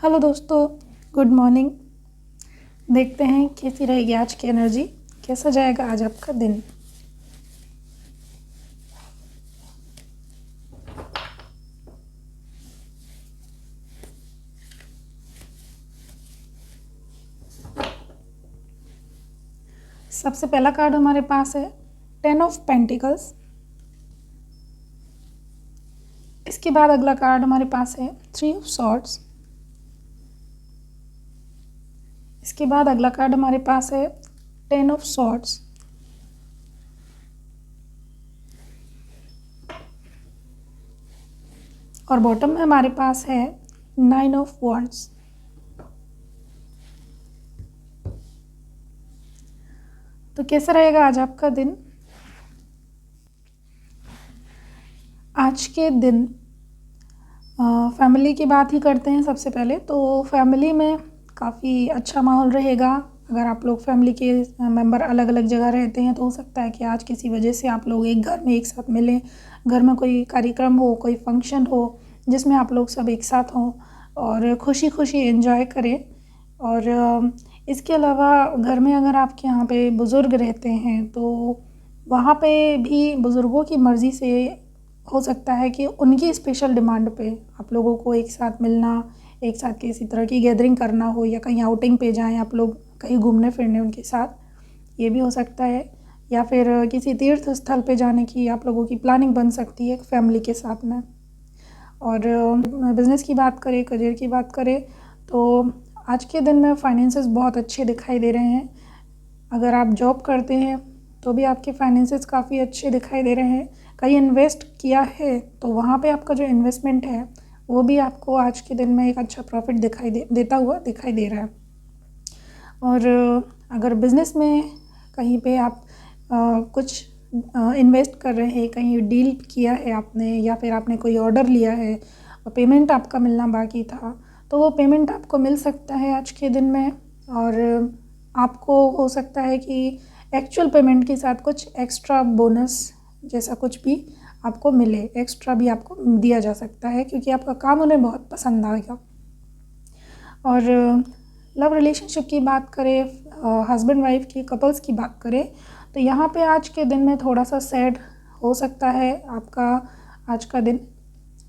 Hello दोस्तों, good morning. देखते हैं कैसी रहेगी आज की एनर्जी, कैसा जाएगा आज आपका दिन। सबसे पहला कार्ड हमारे पास है 10 ऑफ पेंटिकल्स। इसके बाद अगला कार्ड हमारे पास है 3 ऑफ सॉर्ड्स। इसके बाद अगला कार्ड हमारे पास है 10 ऑफ सॉर्ड्स। और बॉटम में हमारे पास है 9 ऑफ वॉन्ड्स। तो कैसा रहेगा आज आपका दिन। आज के दिन फैमिली की बात ही करते हैं। सबसे पहले तो फैमिली में काफ़ी अच्छा माहौल रहेगा। अगर आप लोग फैमिली के मेंबर अलग अलग जगह रहते हैं तो हो सकता है कि आज किसी वजह से आप लोग एक घर में एक साथ मिलें, घर में कोई कार्यक्रम हो, कोई फंक्शन हो जिसमें आप लोग सब एक साथ हों और खुशी खुशी एंजॉय करें। और इसके अलावा घर में अगर आपके यहाँ पे बुज़ुर्ग रहते हैं तो वहाँ पे भी बुज़ुर्गों की मर्ज़ी से हो सकता है कि उनकी स्पेशल डिमांड पे आप लोगों को एक साथ मिलना, एक साथ किसी तरह की गैदरिंग करना हो या कहीं आउटिंग पे जाएं आप लोग, कहीं घूमने फिरने उनके साथ, ये भी हो सकता है। या फिर किसी तीर्थ स्थल पे जाने की आप लोगों की प्लानिंग बन सकती है फैमिली के साथ में। और बिज़नेस की बात करें, करियर की बात करें तो आज के दिन में फाइनेंसेस बहुत अच्छे दिखाई दे रहे हैं। अगर आप जॉब करते हैं तो भी आपके फाइनेंसेस काफ़ी अच्छे दिखाई दे रहे हैं। कहीं इन्वेस्ट किया है तो वहाँ पे आपका जो इन्वेस्टमेंट है वो भी आपको आज के दिन में एक अच्छा प्रॉफिट देता हुआ दिखाई दे रहा है। और अगर बिज़नेस में कहीं पे आप कुछ इन्वेस्ट कर रहे हैं, कहीं डील किया है आपने या फिर आपने कोई ऑर्डर लिया है और पेमेंट आपका मिलना बाकी था, तो वो पेमेंट आपको मिल सकता है आज के दिन में। और आपको हो सकता है कि एक्चुअल पेमेंट के साथ कुछ एक्स्ट्रा बोनस जैसा कुछ भी आपको मिले, एक्स्ट्रा भी आपको दिया जा सकता है क्योंकि आपका काम उन्हें बहुत पसंद आएगा। और लव रिलेशनशिप की बात करें, हस्बैंड वाइफ की, कपल्स की बात करें तो यहाँ पे आज के दिन में थोड़ा सा सैड हो सकता है आपका आज का दिन।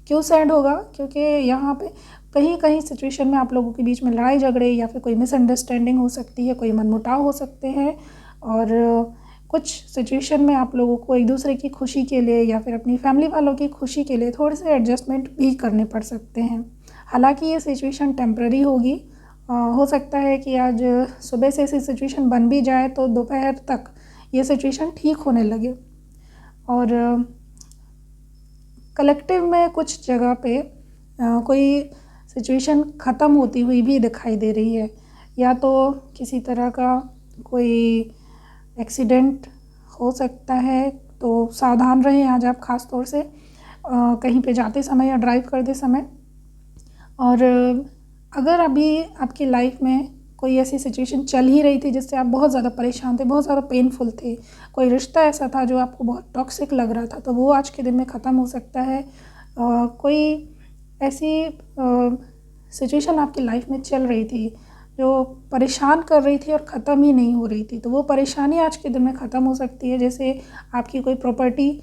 क्यों सैड होगा? क्योंकि यहाँ पे कहीं कहीं सिचुएशन में आप लोगों के बीच में लड़ाई झगड़े या फिर कोई मिसअंडरस्टैंडिंग हो सकती है, कोई मनमुटाव हो सकते हैं। और कुछ सिचुएशन में आप लोगों को एक दूसरे की खुशी के लिए या फिर अपनी फैमिली वालों की खुशी के लिए थोड़े से एडजस्टमेंट भी करने पड़ सकते हैं। हालांकि ये सिचुएशन टेम्पररी होगी। हो सकता है कि आज सुबह से ऐसी सिचुएशन बन भी जाए तो दोपहर तक ये सिचुएशन ठीक होने लगे। और कलेक्टिव में कुछ जगह पे कोई सिचुएशन ख़त्म होती हुई भी दिखाई दे रही है, या तो किसी तरह का कोई एक्सीडेंट हो सकता है। तो सावधान रहें आज आप ख़ास तौर से कहीं पे जाते समय या ड्राइव करते समय। और अगर अभी आपकी लाइफ में कोई ऐसी सिचुएशन चल ही रही थी जिससे आप बहुत ज़्यादा परेशान थे, बहुत ज़्यादा पेनफुल थे, कोई रिश्ता ऐसा था जो आपको बहुत टॉक्सिक लग रहा था, तो वो आज के दिन में ख़त्म हो सकता है। कोई ऐसी सिचुएशन आपकी लाइफ में चल रही थी जो परेशान कर रही थी और ख़त्म ही नहीं हो रही थी, तो वो परेशानी आज के दिन में ख़त्म हो सकती है। जैसे आपकी कोई प्रॉपर्टी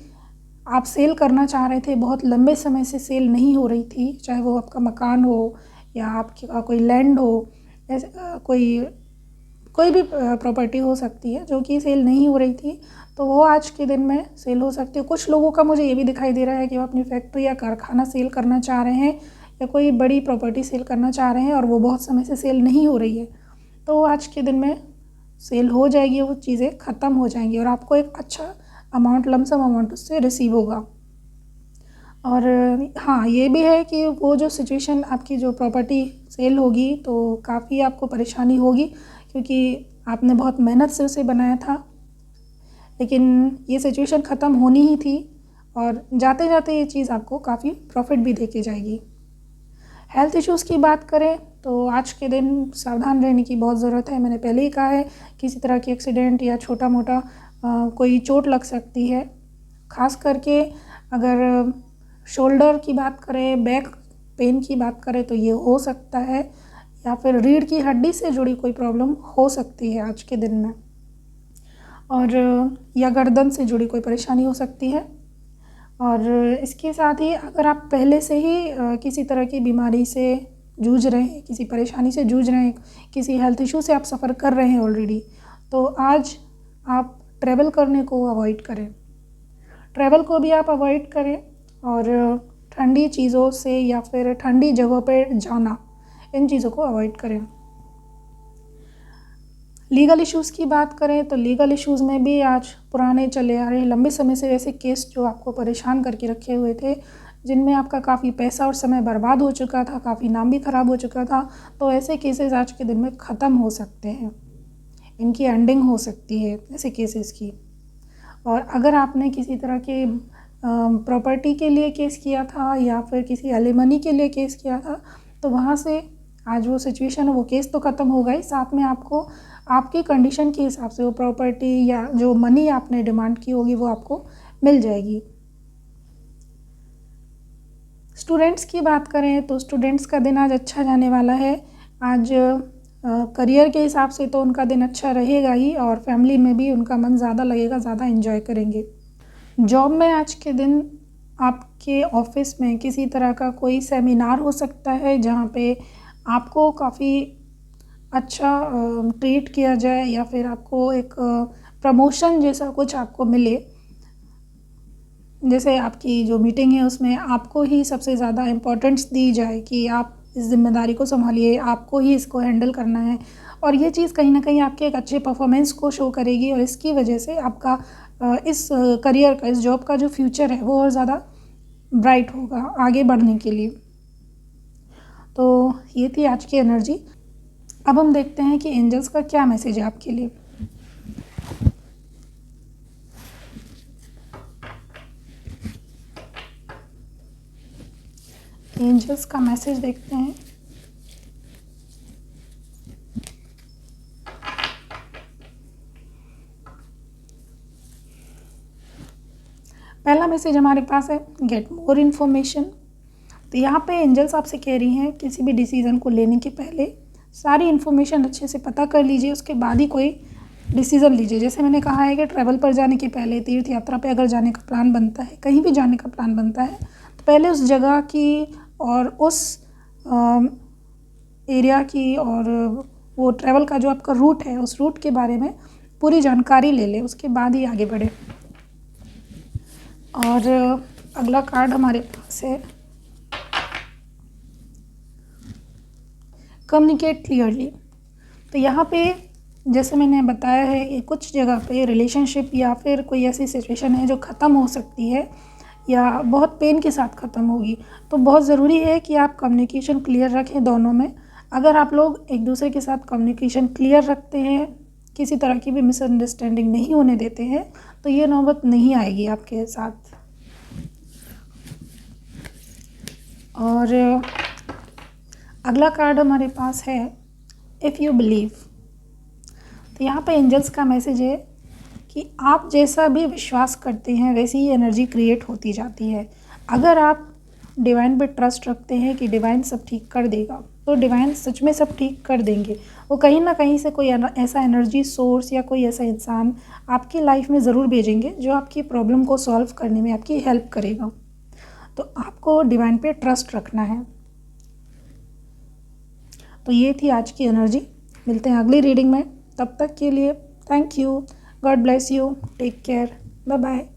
आप सेल करना चाह रहे थे, बहुत लंबे समय से सेल नहीं हो रही थी, चाहे वो आपका मकान हो या आपका कोई लैंड हो, ऐसे कोई भी प्रॉपर्टी हो सकती है जो कि सेल नहीं हो रही थी, तो वो आज के दिन में सेल हो सकती है। कुछ लोगों का मुझे ये भी दिखाई दे रहा है कि वो अपनी फैक्ट्री या कारखाना सेल करना चाह रहे हैं या कोई बड़ी प्रॉपर्टी सेल करना चाह रहे हैं और वो बहुत समय से सेल नहीं हो रही है, तो आज के दिन में सेल हो जाएगी, वो चीज़ें ख़त्म हो जाएंगी और आपको एक अच्छा अमाउंट, लमसम अमाउंट उससे रिसीव होगा। और हाँ, ये भी है कि वो जो सिचुएशन आपकी जो प्रॉपर्टी सेल होगी तो काफ़ी आपको परेशानी होगी क्योंकि आपने बहुत मेहनत से उसे बनाया था, लेकिन ये सिचुएशन ख़त्म होनी ही थी और जाते जाते ये चीज़ आपको काफ़ी प्रॉफिट भी देके जाएगी। हेल्थ इश्यूज़ की बात करें तो आज के दिन सावधान रहने की बहुत ज़रूरत है। मैंने पहले ही कहा है, किसी तरह की एक्सीडेंट या छोटा मोटा कोई चोट लग सकती है। ख़ास करके अगर शोल्डर की बात करें, बैक पेन की बात करें तो ये हो सकता है, या फिर रीढ़ की हड्डी से जुड़ी कोई प्रॉब्लम हो सकती है आज के दिन में, और या गर्दन से जुड़ी कोई परेशानी हो सकती है। और इसके साथ ही अगर आप पहले से ही किसी तरह की बीमारी से जूझ रहे हैं, किसी परेशानी से जूझ रहे हैं, किसी हेल्थ इशू से आप सफ़र कर रहे हैं ऑलरेडी, तो आज आप ट्रैवल करने को अवॉइड करें। ट्रैवल को भी आप अवॉइड करें और ठंडी चीज़ों से या फिर ठंडी जगहों पर जाना, इन चीज़ों को अवॉइड करें। लीगल इश्यूज़ की बात करें तो लीगल इश्यूज़ में भी आज पुराने चले आ रहे लंबे समय से ऐसे केस जो आपको परेशान करके रखे हुए थे, जिनमें आपका काफ़ी पैसा और समय बर्बाद हो चुका था, काफ़ी नाम भी ख़राब हो चुका था, तो ऐसे केसेस आज के दिन में ख़त्म हो सकते हैं, इनकी एंडिंग हो सकती है ऐसे केसेस की। और अगर आपने किसी तरह के प्रॉपर्टी के लिए केस किया था या फिर किसी एलिमनी के लिए केस किया था, तो वहाँ से आज वो सिचुएशन है, वो केस तो ख़त्म हो गई, साथ में आपको आपकी कंडीशन के हिसाब से वो प्रॉपर्टी या जो मनी आपने डिमांड की होगी वो आपको मिल जाएगी। स्टूडेंट्स की बात करें तो स्टूडेंट्स का दिन आज अच्छा जाने वाला है। आज करियर के हिसाब से तो उनका दिन अच्छा रहेगा ही, और फैमिली में भी उनका मन ज़्यादा लगेगा, ज़्यादा एंजॉय करेंगे। जॉब में आज के दिन आपके ऑफिस में किसी तरह का कोई सेमिनार हो सकता है जहाँ पे आपको काफ़ी अच्छा ट्रीट किया जाए, या फिर आपको एक प्रमोशन जैसा कुछ आपको मिले। जैसे आपकी जो मीटिंग है उसमें आपको ही सबसे ज़्यादा इम्पोर्टेंस दी जाए कि आप इस ज़िम्मेदारी को संभालिए, आपको ही इसको हैंडल करना है, और ये चीज़ कहीं ना कहीं आपके एक अच्छे परफॉर्मेंस को शो करेगी, और इसकी वजह से आपका इस करियर का, इस जॉब का जो फ्यूचर है वो और ज़्यादा ब्राइट होगा आगे बढ़ने के लिए। तो ये थी आज की एनर्जी। अब हम देखते हैं कि एंजल्स का क्या मैसेज है आपके लिए। एंजल्स का मैसेज देखते हैं। पहला मैसेज हमारे पास है गेट मोर इन्फॉर्मेशन। तो यहाँ पे एंजल्स आपसे कह रही हैं किसी भी डिसीज़न को लेने के पहले सारी इन्फॉर्मेशन अच्छे से पता कर लीजिए, उसके बाद ही कोई डिसीज़न लीजिए। जैसे मैंने कहा है कि ट्रैवल पर जाने के पहले, तीर्थ यात्रा पे अगर जाने का प्लान बनता है, कहीं भी जाने का प्लान बनता है, तो पहले उस जगह की और उस एरिया की और वो ट्रैवल का जो आपका रूट है, उस रूट के बारे में पूरी जानकारी ले लें, उसके बाद ही आगे बढ़े। और अगला कार्ड हमारे पास है कम्युनिकेट क्लियरली। तो यहाँ पे जैसे मैंने बताया है कि कुछ जगह पे रिलेशनशिप या फिर कोई ऐसी सिचुएशन है जो ख़त्म हो सकती है या बहुत पेन के साथ ख़त्म होगी, तो बहुत ज़रूरी है कि आप कम्युनिकेशन क्लियर रखें दोनों में। अगर आप लोग एक दूसरे के साथ कम्युनिकेशन क्लियर रखते हैं, किसी तरह की भी मिसअंडरस्टैंडिंग नहीं होने देते हैं, तो ये नौबत नहीं आएगी आपके साथ। और अगला कार्ड हमारे पास है इफ़ यू बिलीव। तो यहाँ पे एंजल्स का मैसेज है कि आप जैसा भी विश्वास करते हैं वैसी ही एनर्जी क्रिएट होती जाती है। अगर आप डिवाइन पे ट्रस्ट रखते हैं कि डिवाइन सब ठीक कर देगा, तो डिवाइन सच में सब ठीक कर देंगे। वो कहीं ना कहीं से कोई ऐसा एनर्जी सोर्स या कोई ऐसा इंसान आपकी लाइफ में ज़रूर भेजेंगे जो आपकी प्रॉब्लम को सॉल्व करने में आपकी हेल्प करेगा। तो आपको डिवाइन पे ट्रस्ट रखना है। तो ये थी आज की एनर्जी। मिलते हैं अगली रीडिंग में, तब तक के लिए thank you, God bless you, take care, bye bye.